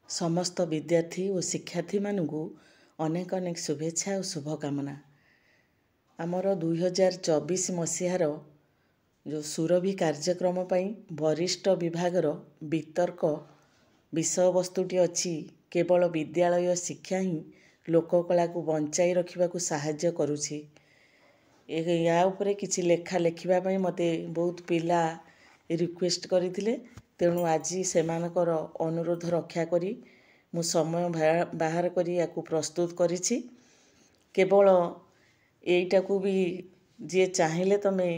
समस्त विद्यार्थी और शिक्षार्थी मानू अनेक अनेक शुभेच्छा और शुभकामना। आमर 2024 मसीहार जो सुरभि कार्यक्रम वरिष्ठ विभागर वितर्क विषय वस्तुटी अच्छी केवल विद्यालय शिक्षा ही लोककला को बंचाई रखा साहाय्य करुछि। या उपरे किछि लेखा लेखिबा मते बहुत पिला रिक्वेस्ट करथिले, तेणु आज सेमानकर अनुरोध रक्षा करी मु समय बाहर करी याकू प्रस्तुत करिछि। केवल एटा को भी जे चाहिए तमे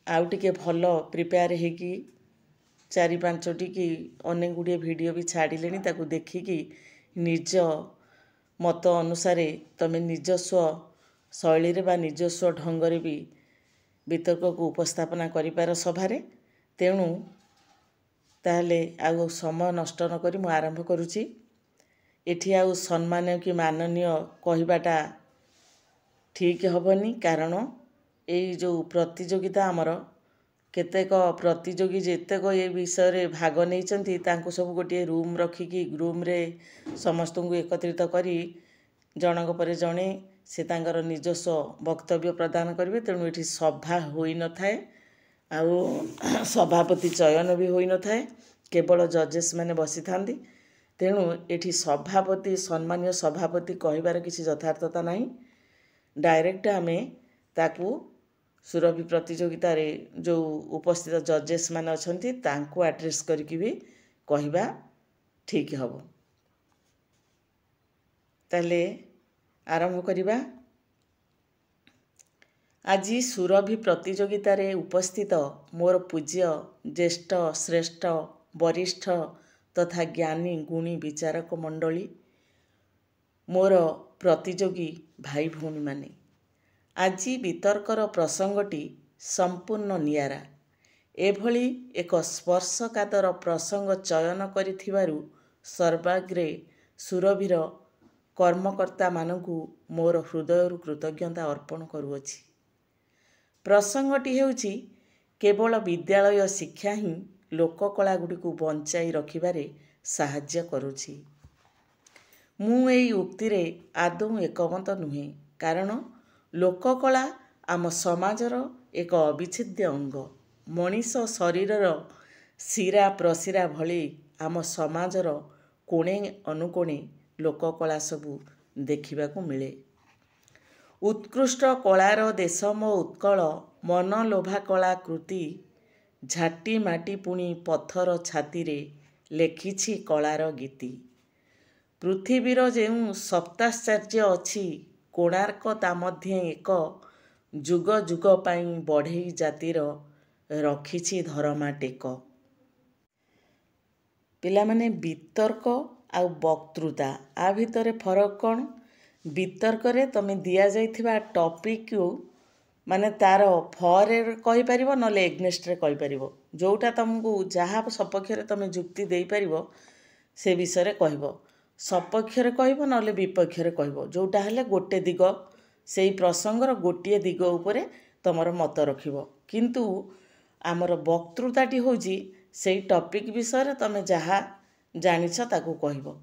आउ टिके भल प्रिपेयर हेकी 4-5टी कि अनेक गुड़िए वीडियो भी छाड़िले ताकू देखिकी निज मत अनुसार तमे निजस्व शैली रे बा निजस्व ढंगरे भी वितर्क को उपस्थापना करिपार सभारे। तेणु ताहले आउ समय नष्ट न करी मु आरंभ करुछि। एठी आउ सम्माननीय कि माननीय कहबाटा ठीक हबनी, कारण एई जो प्रतियोगिता आमर केतेक प्रतियोगी जेतेक ए विषय रे भाग नैचंती तांको सब गोटे रूम रखिकी रूम रे समस्त को एकत्रित करी जनक परे जणे से तांकर निजस्व वक्तव्य प्रदान करिवे। तेणु एठी सभा होई न थाए आउ सभापति चयन भी होई न थाए, केवल जजेस माने बसी थांदी। तेणु एठी सभापति सम्मानीय सभापति कहबार किसी यथार्थता नहीं। डायरेक्ट आमे ताकू सुरभि प्रतियोगिता रे जो उपस्थित जजेस माने अछंती तांको एड्रेस करके भी कहबा ठीक हबो। ताले आरंभ करिबा। आज सुरभि प्रतियोगिता रे उपस्थित मोर पूज्य ज्येष्ठ श्रेष्ठ वरिष्ठ तथा ज्ञानी गुणी विचारक मंडली, मोर प्रतियोगी भाई भौणी माने, आज वितर्कर प्रसंगटी संपूर्ण नियारा। एभली एक स्पर्शकातर प्रसंग चयन करिथिबारु सर्वाग्रे सुरभिर कर्मकर्ता मानकु मोर हृदयरु कृतज्ञता अर्पण करुअछि। प्रसंगटी हेउछि केवल विद्यालय शिक्षा ही लोककला गुड़िक बंचाई रखिबारे साहाय्य करुछि। मु एई उक्तिरे आदौ एकमत नुहे, कारण लोककला आम समाजर एक अविच्छेद्य अंग। मनीष शरीरर शिरा प्रशिरा भली आम समाजर कोणे अनुकोणे लोककला सबू देखिबाकू मिले। उत्कृष्ट कलार देश मो उत्कल मनलोभा कलाकृति झाटी माटी पुणी पथर छाती रे लेखिछि कलार गीति। पृथिवीर जेउ सप्ताश्चर्य अछि कोणार्क ता मध्ये एक जुग जुग पाई बढ़ई जातिर रखिछि धरमा टेक। पिला माने वितर्क आउ वक्तृता आ भितरे फरक कौन? वितर्क रे तमे दिया जाइथिबा टॉपिक को माने तार फरे कहि परिबो नले एग्नेस्ट रे कहि परिबो। जोटा तुमको जहाँ सपक्ष रे तमे जुक्ति देई परिबो से विषय रे कहबो, सपक्ष रे कहबो नले विपक्ष रे कहबो। जोटा हेले गोटे दिग सेई प्रसंगर गोटे दिग उपरे तमर मत रखिबो। किंतु आमर वक्तृताटी होजी सेई टॉपिक विषय रे तमे जहाँ जानिछ ताकू कहबो।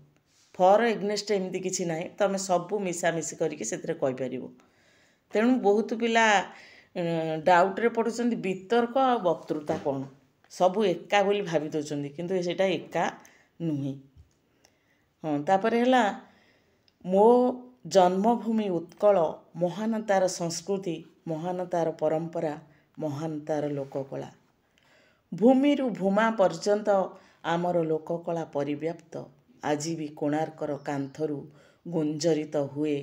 फर एग्नेस्ट एमती किछि नाही, तमे सबु मिसामिसी करिके सेतरे कहि परिबो। तेणु बहुत पिला डाउट रे पड़ुचंदी वितर्क आ वक्तृता कोन, सबु एका बोली भाबी दोचंदी, किंतु सेटा एका नुहे। हाँ, तापरे हला मो जन्मभूमि उत्कल महान तार संस्कृति, महान तार परंपरा, महान तार लोककला। भूमिरु भूमा पर्यंत आमर लोककला परिव्याप्त। आज भी कोणार्कर कांथरु गुंजरित हुए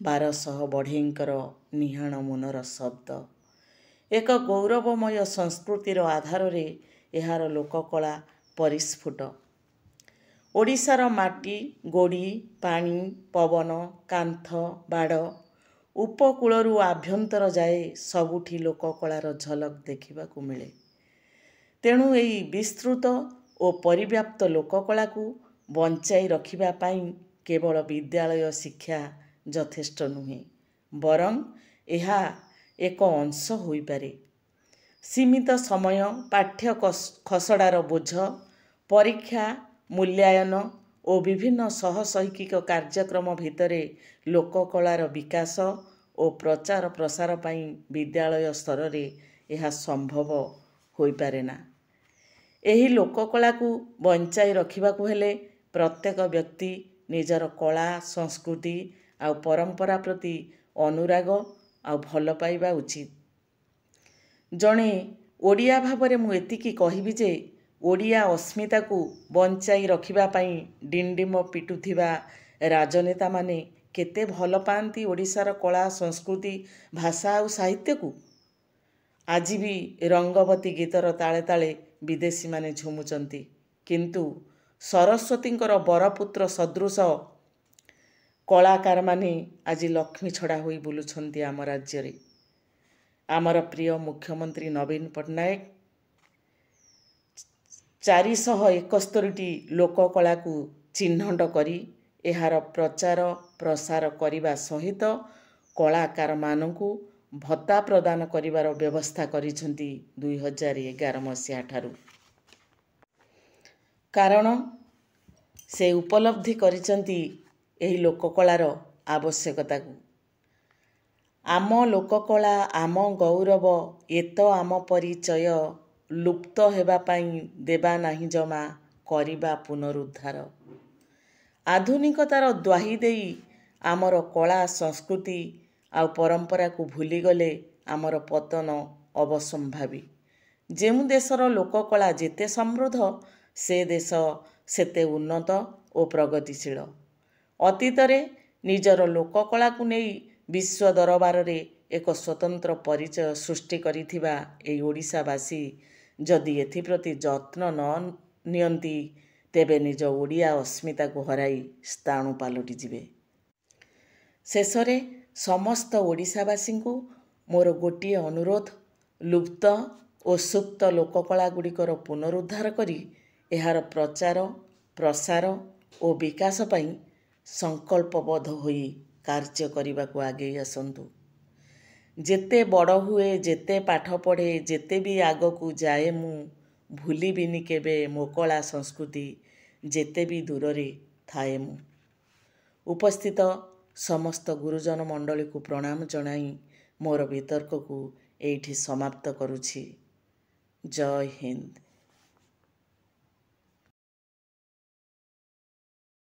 1200 बढ़ईंकर निहाण मनर शब्द। एक गौरवमय संस्कृतिर आधार रे एहार लोककला परिस्फुट। ओडिशार माटी गोड़ी पानी पवन कांथ बाड़ उपकूलरू आभ्यंतर जाए सबुठी लोककलार झलक देखिबाकू मिले। तेणु एई विस्तृत और परिव्याप्त लोककला को बंचाई रखिबा पाई केवल विद्यालय शिक्षा यथेष्ट नुहे, बरं एहा एक अंश होई पारे। सीमित समय पाठ्य खसड़ार बोझ परीक्षा मूल्यांकन ଓ ବିଭିନ୍ନ ସହଶୈକ୍ଷିକ କାର୍ଯ୍ୟକ୍ରମ ଭିତରେ ଲୋକକଳାର ବିକାଶ ଓ ପ୍ରଚାର ପ୍ରସାର ପାଇଁ ବିଦ୍ୟାଳୟ ସ୍ତରରେ ଏହା ସମ୍ଭବ ହୋଇପାରେ ନା। ଏହି ଲୋକକଳାକୁ ବଞ୍ଚାଇ ରଖିବାକୁ ହେଲେ ପ୍ରତ୍ୟେକ ବ୍ୟକ୍ତି ନିଜର କଳା ସଂସ୍କୃତି ଆଉ ପରମ୍ପରା ପ୍ରତି ଅନୁରାଗ ଆଉ ଭଲ ପାଇବା ଉଚିତ। ଜଣେ ଓଡ଼ିଆ ଭାବରେ ମୁଁ ଏତିକି କହିବି ଯେ ଓଡ଼ିଆ ଅସ୍ମିତାକୁ ବଞ୍ଚାଇ ରଖିବା ପାଇଁ ଡିଣ୍ଡିମ ପିଟୁଥିବା ରାଜନେତାମାନେ କେତେ ଭଲ ପାଆନ୍ତି ଓଡ଼ିଶାର କଳା ସଂସ୍କୃତି ଭାଷା ଆଉ ସାହିତ୍ୟକୁ। ଆଜି ବି ରଙ୍ଗବତୀ ଗୀତର ତାଳେ ତାଳେ ବିଦେଶୀମାନେ ଝୁମୁଛନ୍ତି, କିନ୍ତୁ ସରସ୍ୱତୀଙ୍କର ବରପୁତ୍ର ସଦୃଶ କଳାକାରମାନେ ଆଜି ଲକ୍ଷ୍ମୀ ଛଡ଼ା ହୋଇ ବୁଲୁଛନ୍ତି ଆମ ରାଜ୍ୟରେ। ଆମର ପ୍ରିୟ ମୁଖ୍ୟମନ୍ତ୍ରୀ ନବୀନ ପଟ୍ଟନାୟକ 471ଟି ଲୋକକଳାକୁ ଚିହ୍ନଟ କରି ଏହାର ପ୍ରଚାର ପ୍ରସାର କରିବା ସହିତ କଳାକାରମାନଙ୍କୁ ଭତ୍ତା ପ୍ରଦାନ କରିବାର ବ୍ୟବସ୍ଥା କରିଛନ୍ତି 2011 ମସିହା ଠାରୁ। କାରଣ ସେ ଉପଲବ୍ଧି କରିଛନ୍ତି ଏହି ଲୋକକଳାର ଆବଶ୍ୟକତାକୁ। ଆମ ଲୋକକଳା ଆମ ଗୌରବ ଏତ ଆମ ପରିଚୟ, ଲୁପ୍ତ ହେବା ପାଇଁ ଦେବା ନାହିଁ ଜମା, କରିବା ପୁନରୁଦ୍ଧାର। ଆଧୁନିକତାର ଦ୍ୱାହି ଦେଇ ଆମର କଳା ସଂସ୍କୃତି ଆଉ ପରମ୍ପରାକୁ ଭୁଲିଗଲେ ଆମର ପତନ ଅବଶ୍ୟମ୍ଭାବୀ। ଯେଉଁ ଦେଶର ଲୋକକଳା ଯେତେ ସମୃଦ୍ଧ ସେ ଦେଶ ସେତେ ଉନ୍ନତ ଓ ପ୍ରଗତିଶୀଳ। ଅତୀତରେ ନିଜର ଲୋକକଳାକୁ ନେଇ ବିଶ୍ୱ ଦରବାରରେ ଏକ ସ୍ୱତନ୍ତ୍ର ପରିଚୟ ସୃଷ୍ଟି କରିଥିବା ଏହି ଓଡ଼ିଶାବାସୀ ଯଦି ଏଥିପ୍ରତି ଯତ୍ନ ନ ନିଅନ୍ତି ତେବେ ନିଜ ଓଡ଼ିଆ ଅସ୍ମିତାକୁ ହରାଇ ସ୍ଥାଣୁ ପାଲଟିଯିବେ। ଶେଷରେ ସମସ୍ତ ଓଡ଼ିଶାବାସୀଙ୍କୁ ମୋର ଗୋଟିଏ ଅନୁରୋଧ, ଲୁପ୍ତ ଓ ସୁପ୍ତ ଲୋକକଳା ଗୁଡ଼ିକର ପୁନରୁଦ୍ଧାର କରି ଏହାର ପ୍ରଚାର ପ୍ରସାର ଓ ବିକାଶ ପାଇଁ ସଂକଳ୍ପବଦ୍ଧ ହୋଇ କାର୍ଯ୍ୟ କରିବାକୁ ଆଗେଇ ଆସନ୍ତୁ। ଯେତେ ବଡ଼ ହୁଏ, ଯେତେ ପାଠ ପଢ଼େ, ଯେତେ ବି ଆଗକୁ ଯାଏ ମୁଁ ଭୁଲିବିନି କେବେ ମୋ କଳା ସଂସ୍କୃତି, ଯେତେ ବି ଦୂରରେ ଥାଏ ମୁଁ। ଉପସ୍ଥିତ ସମସ୍ତ ଗୁରୁଜନ ମଣ୍ଡଳୀକୁ ପ୍ରଣାମ ଜଣାଇ ମୋର ବିତର୍କକୁ ଏଇଠି ସମାପ୍ତ କରୁଛି। ଜୟ ହିନ୍ଦ।